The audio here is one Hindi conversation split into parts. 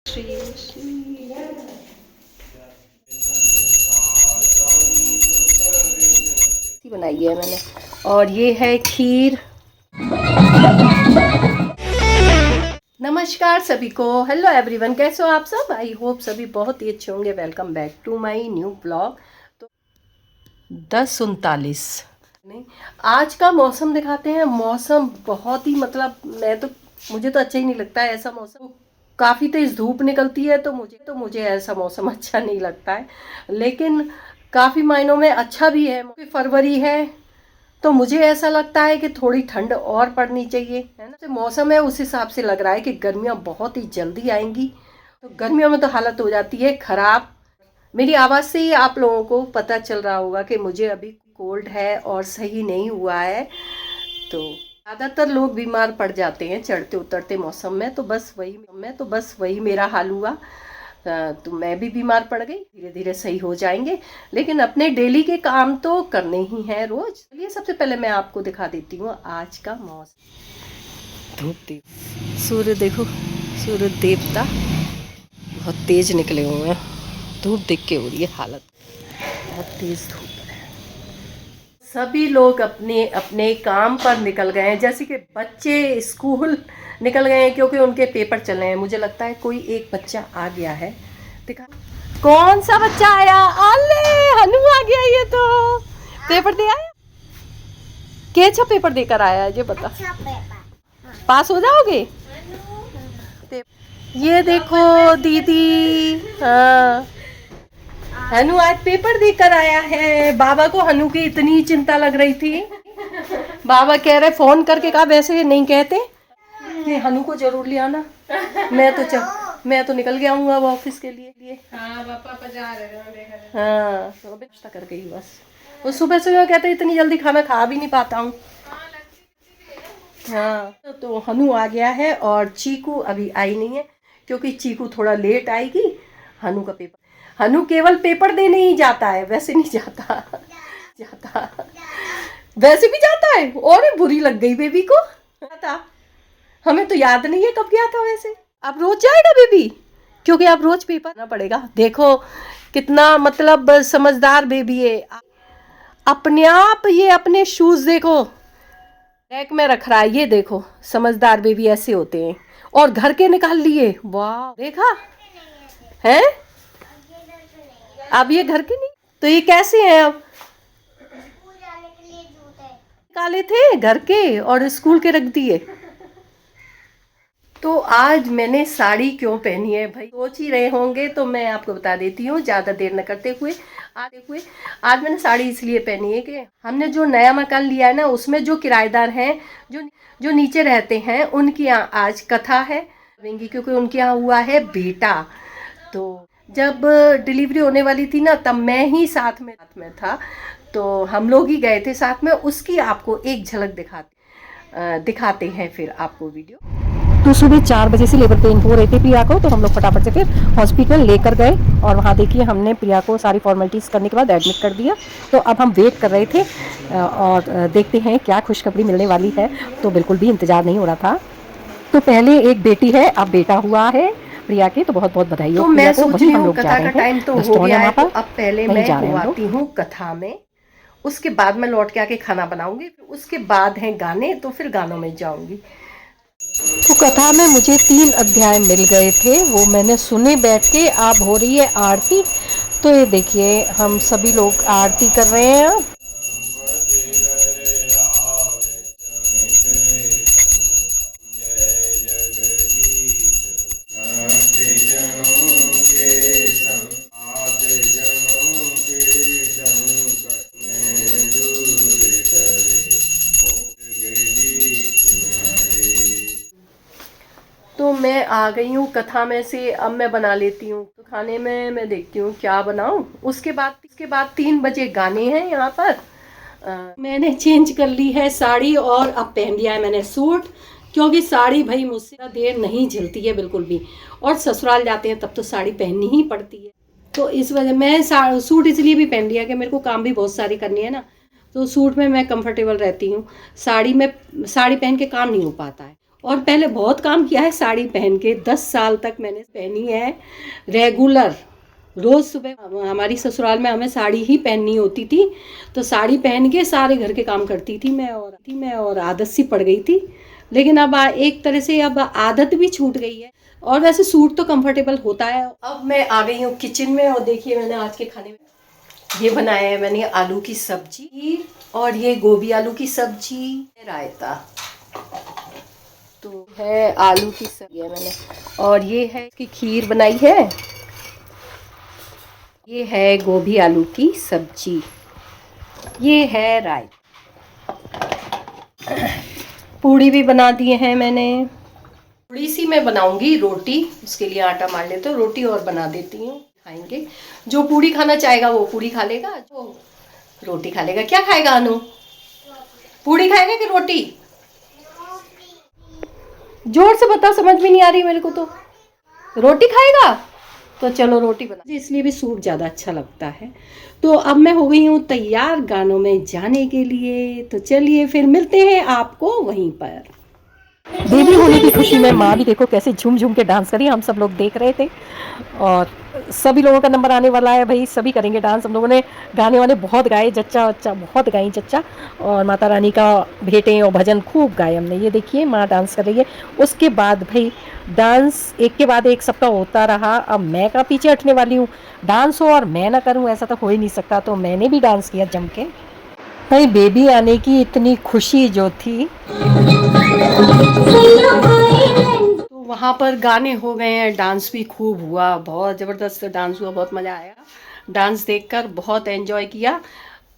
श्री श्री बनाई है मैंने। और ये है खीर। नमस्कार सभी को, हेलो एवरीवन, कैसे हो आप सब? आई होप सभी बहुत ही अच्छे होंगे। Welcome back to my new blog. तो 10:39 नहीं, आज का मौसम दिखाते हैं। मौसम बहुत ही मुझे तो अच्छा ही नहीं लगता है ऐसा मौसम। काफ़ी तेज़ धूप निकलती है तो मुझे ऐसा मौसम अच्छा नहीं लगता है, लेकिन काफ़ी मायनों में अच्छा भी है। फरवरी है तो मुझे ऐसा लगता है कि थोड़ी ठंड और पड़नी चाहिए, है ना। जो मौसम है उस हिसाब से लग रहा है कि गर्मियाँ बहुत ही जल्दी आएंगी। तो गर्मियों में तो हालत हो जाती है ख़राब। मेरी आवाज़ से ही आप लोगों को पता चल रहा होगा कि मुझे अभी कोल्ड है और सही नहीं हुआ है। तो ज़्यादातर लोग बीमार पड़ जाते हैं चढ़ते उतरते मौसम में, तो बस वही मेरा हाल हुआ। तो मैं भी बीमार पड़ गई। धीरे धीरे सही हो जाएंगे, लेकिन अपने डेली के काम तो करने ही हैं रोज। चलिए सबसे पहले मैं आपको दिखा देती हूँ आज का मौसम। धूप, सूर्य देखो, सूर्य देवता बहुत तेज निकले हुए हैं। धूप देख के हो रही है हालत, बहुत तेज धूप है। सभी लोग अपने अपने काम पर निकल गए हैं, जैसे कि बच्चे स्कूल निकल गए हैं क्योंकि उनके पेपर चल रहे हैं। मुझे लगता है कोई एक बच्चा आ गया है। दिखा कौन सा बच्चा आया? अले हनु आ गया। ये तो पेपर दे आया। कैसा पेपर देकर आया है ये बता। अच्छा पेपर। पास हो जाओगे? ये देखो दीदी, हाँ हनु आज पेपर देकर आया है। बाबा को हनु की इतनी चिंता लग रही थी। बाबा कह रहे फोन करके कहा, वैसे नहीं कहते कि हनु को जरूर ले आना। मैं तो निकल गया हूँ अब ऑफिस के लिए। हाँ पापा जा रहे हैं। हाँ नाश्ता कर गई बस। वो सुबह सुबह कहते इतनी जल्दी खाना खा भी नहीं पाता हूँ। हाँ तो हनु आ गया है और चीकू अभी आई नहीं है, क्योंकि चीकू थोड़ा लेट आएगी। हनु केवल पेपर देने ही जाता है, वैसे नहीं जाता। वैसे भी जाता है। और बुरी लग गई बेबी को। हमें तो याद नहीं है कब गया था। वैसे अब रोज जाएगा बेबी, क्योंकि अब रोज पेपर करना पड़ेगा। देखो कितना समझदार बेबी है। अपने आप ये अपने शूज देखो रैक में रख रहा है। ये देखो समझदार बेबी ऐसे होते हैं। और घर के निकाल लिए। वाह देखा है। अब ये घर के नहीं तो ये कैसे हैं? अब निकाले थे घर के और स्कूल के रख दिए। तो आज मैंने साड़ी क्यों पहनी है भाई, सोच ही रहे होंगे, तो मैं आपको बता देती हूँ ज़्यादा देर न करते हुए। आज मैंने साड़ी इसलिए पहनी है कि हमने जो नया मकान लिया है ना, उसमें जो किराएदार हैं, जो नीचे रहते हैं, उनकी यहाँ आज कथा है, क्योंकि उनके यहाँ हुआ है बेटा। तो जब डिलीवरी होने वाली थी ना, तब मैं ही साथ में था। तो हम लोग ही गए थे साथ में। उसकी आपको एक झलक दिखाते हैं फिर आपको वीडियो। तो सुबह 4 बजे से लेबर पेन हो रहे थे प्रिया को, तो हम लोग फटाफट से फिर हॉस्पिटल लेकर गए। और वहाँ देखिए हमने प्रिया को सारी फॉर्मेलिटीज़ करने के बाद एडमिट कर दिया। तो अब हम वेट कर रहे थे और देखते हैं क्या खुशखबरी मिलने वाली है। तो बिल्कुल भी इंतज़ार नहीं हो रहा था। तो पहले एक बेटी है, अब बेटा हुआ है प्रिया के, तो बहुत बहुत बधाई हो। तो मैं सोच रही हूँ कथा का टाइम तो हो गया है, तो अब पहले मैं आती हूँ कथा में, उसके बाद मैं लौट के आके खाना बनाऊंगी। उसके बाद हैं गाने, तो फिर गानों में जाऊंगी। तो कथा में मुझे 3 अध्याय मिल गए थे, वो मैंने सुने बैठ के। अब हो रही है आरती। तो ये देखिए हम सभी लोग आरती कर रहे हैं। तो मैं आ गई हूँ कथा में से। अब मैं बना लेती हूँ। तो खाने में मैं देखती हूँ क्या बनाऊँ। उसके बाद 3 बजे गाने हैं यहाँ पर। मैंने चेंज कर ली है साड़ी और अब पहन लिया है मैंने सूट, क्योंकि साड़ी भाई मुझसे देर नहीं झलती है बिल्कुल भी। और ससुराल जाते हैं तब तो साड़ी पहननी ही पड़ती है। तो इस वजह मैं सूट इसलिए भी पहन लिया कि मेरे को काम भी बहुत सारी करनी है ना, तो सूट में मैं कंफर्टेबल रहती हूँ। साड़ी पहन के काम नहीं हो पाता है। और पहले बहुत काम किया है साड़ी पहन के, 10 साल तक मैंने पहनी है रेगुलर। रोज़ सुबह हमारी ससुराल में हमें साड़ी ही पहननी होती थी, तो साड़ी पहन के सारे घर के काम करती थी मैं, और आदत सी पड़ गई थी। लेकिन अब एक तरह से अब आदत भी छूट गई है। और वैसे सूट तो कंफर्टेबल होता है। अब मैं आ गई हूँ किचन में, और देखिए मैंने आज के खाने में ये बनाया है, मैंने आलू की सब्जी, और ये गोभी आलू की सब्जी, रायता, तो है आलू की सब्जी है मैंने, और ये है इसकी खीर बनाई है, ये है गोभी आलू की सब्जी, ये है रायता। पूड़ी भी बना दिए हैं मैंने। थोड़ी सी मैं बनाऊंगी रोटी, उसके लिए आटा मार लेते हो, रोटी और बना देती हूँ, खाएंगे। जो पूड़ी खाना चाहेगा वो पूड़ी खा लेगा, जो रोटी खा लेगा। क्या खाएगा अनु? पूड़ी खाएगा कि रोटी? जोर से बता, समझ में नहीं आ रही मेरे को तो। रोटी खाएगा तो चलो रोटी बना। इसलिए भी सूट ज़्यादा अच्छा लगता है। तो अब मैं हो गई हूँ तैयार गानों में जाने के लिए, तो चलिए फिर मिलते हैं आपको वहीं पर। बेबी होने की खुशी में माँ भी देखो कैसे झूम झूम के डांस करी, हम सब लोग देख रहे थे। और सभी लोगों का नंबर आने वाला है भाई, सभी करेंगे डांस। हम लोगों ने गाने वाने बहुत गाए, जच्चा वच्चा बहुत गाई जच्चा, और माता रानी का भेंटें और भजन खूब गाए हमने। ये देखिए माँ डांस कर रही है। उसके बाद भाई डांस एक के बाद एक सबका होता रहा। अब मैं का पीछे हटने वाली हूँ, डांस हो और मैं ना करूँ ऐसा तो हो ही नहीं सकता। तो मैंने भी डांस किया जम के। भाई बेबी आने की इतनी खुशी जो थी, तो वहाँ पर गाने हो गए हैं, डांस भी खूब हुआ, बहुत ज़बरदस्त डांस हुआ, बहुत मज़ा आया डांस देखकर, बहुत एंजॉय किया।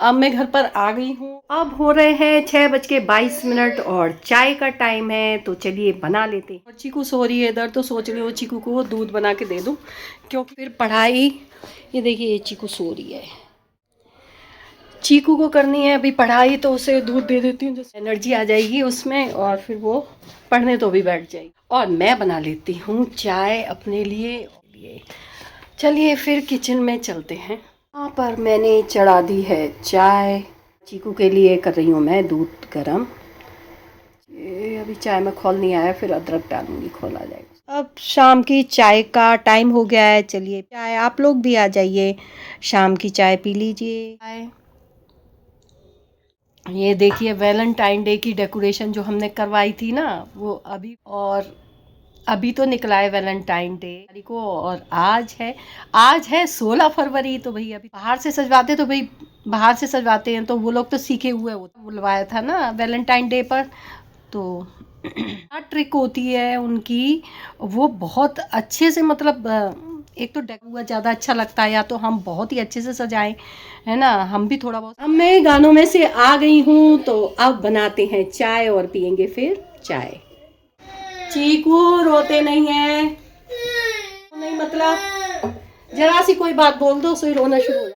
अब मैं घर पर आ गई हूँ। अब हो रहे हैं 6:22 और चाय का टाइम है, तो चलिए बना लेते हैं। और चीकू सो रही है इधर, तो सोच रही हूँ चीकू को दूध बना के दे दूँ, क्योंकि फिर पढ़ाई, ये देखिए ये चीकू सो रही है, चीकू को करनी है अभी पढ़ाई, तो उसे दूध दे देती हूँ, जैसे एनर्जी आ जाएगी उसमें, और फिर वो पढ़ने तो भी बैठ जाएगी। और मैं बना लेती हूँ चाय अपने लिए। चलिए फिर किचन में चलते हैं। यहाँ पर मैंने चढ़ा दी है चाय, चीकू के लिए कर रही हूँ मैं दूध गरम। ये अभी चाय में खोल नहीं आया, फिर अदरक डालूंगी, खोल आ जाएगा। अब शाम की चाय का टाइम हो गया है, चलिए चाय आप लोग भी आ जाइए, शाम की चाय पी लीजिए। ये देखिए वैलेंटाइन डे की डेकोरेशन जो हमने करवाई थी ना, वो अभी तो निकला है वैलेंटाइन डे को, और आज है 16 फरवरी। तो भाई अभी बाहर से सजवाते, तो भाई बाहर से सजवाते हैं, तो वो लोग तो सीखे हुए होते, बुलवाया था ना वैलेंटाइन डे पर। तो क्या ट्रिक होती है उनकी, वो बहुत अच्छे से, मतलब एक तो हुआ ज़्यादा अच्छा लगता है, या तो हम बहुत ही अच्छे से सजाएं, है ना, हम भी थोड़ा बहुत। अब मैं गानों में से आ गई हूँ, तो अब बनाते हैं चाय और पियेंगे फिर चाय। चीकू रोते नहीं है, नहीं मतलब जरा सी कोई बात बोल दो सो रोना शुरू हो जाए।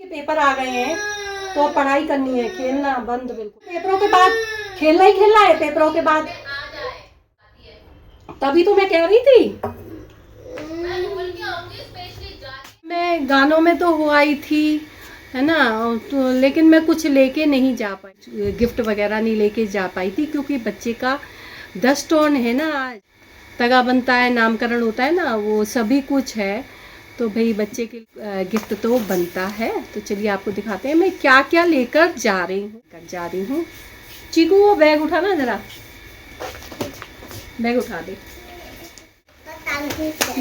पेपर आ गए हैं तो पढ़ाई करनी है, खेलना बंद बिल्कुल। पेपरों के बाद खेलना ही खेलना है, पेपरों के बाद। तभी तो मैं कह रही थी मैं गानों में तो वो आई थी, है ना, तो लेकिन मैं कुछ लेके नहीं जा पाई, गिफ्ट वगैरह नहीं लेके जा पाई थी, क्योंकि बच्चे का 10 टर्न है ना, आज तगा बनता है, नामकरण होता है ना, वो सभी कुछ है, तो भाई बच्चे के गिफ्ट तो बनता है। तो चलिए आपको दिखाते हैं मैं क्या क्या लेकर जा रही हूँ। चीकू वो बैग उठाना, जरा बैग उठा दे।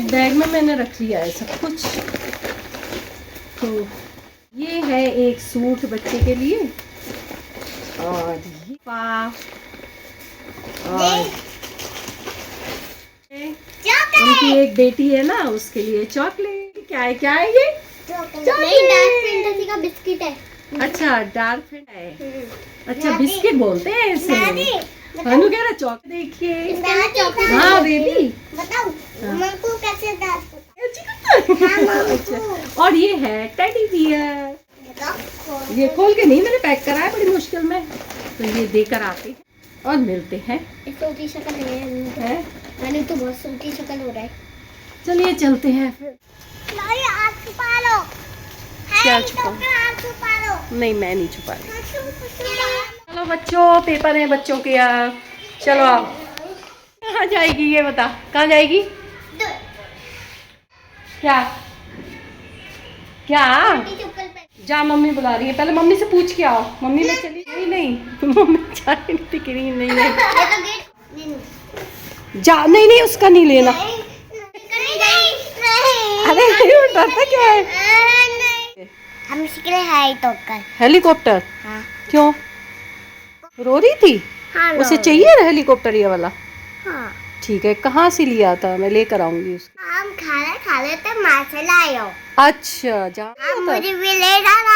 बैग में मैंने रख लिया है सब कुछ। तो ये है एक सूट बच्चे के लिए, और ये और उनकी एक बेटी है ना, उसके लिए चॉकलेट। क्या है ये? चॉकलेट का बिस्किट है। अच्छा डार्क फैंटा है, अच्छा बिस्किट बोलते हैं इसे। भानु कह रहा चॉकलेट, देखिए। हाँ बेबी बताओ हमको कैसे अच्छा, और ये है टेडी बियर। ये खोल के नहीं मैंने पैक करा है बड़ी मुश्किल में, तो ये देकर आते हैं और मिलते हैं। छोटी शक्ल है, मैंने तो बहुत छोटी शक्ल हो रहा है। चलिए चलते हैं फिर। छुपा लो। क्या छुपा? नहीं मैं नहीं छुपा रही। चलो बच्चों, पेपर हैं बच्चों के यार। चलो आओ। कहाँ जाएगी ये बता, कहाँ जाएगी? क्या क्या? जा, मम्मी बुला रही है, पहले मम्मी से पूछ के आओ। मम्मी में चली नहीं, नहीं मम्मी चाय नहीं थी, क्रीम नहीं है। जा, नहीं नहीं उसका नहीं लेना। अरे नहीं डरता क्या है? हम इसके लिए हेलीकॉप्टर। हेलीकॉप्टर? हाँ। क्यों रो रही थी? हाँ, उसे चाहिए ना हेलीकॉप्टर ये वाला? हाँ। ठीक है, कहाँ से लिया था? मैं लेकर आऊंगी उसको। हम खा लेते माँ से लायो। अच्छा जा। मुझे भी ले जाना।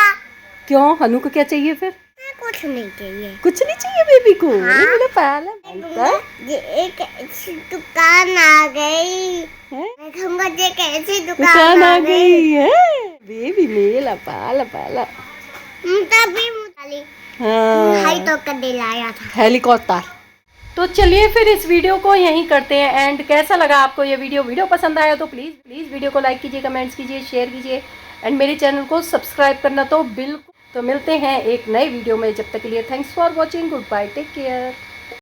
क्यों, हनु को क्या चाहिए फिर? कुछ नहीं चाहिए। कुछ नहीं चाहिए बेबी को? हाँ। मैंने पाला ये एक ऐसी दुकान आ गई है? मैं कहूँगा ये कैसी दुकान आ गई है बेबी, मेला पाला पाला। तभी मुझे हाँ। हाई तो कर दिलाया था। हेलीकॉप्टर। तो चलिए फिर इस वीडियो को यहीं करते हैं एंड। कैसा लगा आपको ये वीडियो पसंद आया तो प्लीज़ वीडियो को लाइक कीजिए, कमेंट्स कीजिए, शेयर कीजिए एंड मेरे चैनल को सब्सक्राइब करना तो बिल्कुल। तो मिलते हैं एक नए वीडियो में, जब तक के लिए thanks for watching, goodbye, take care.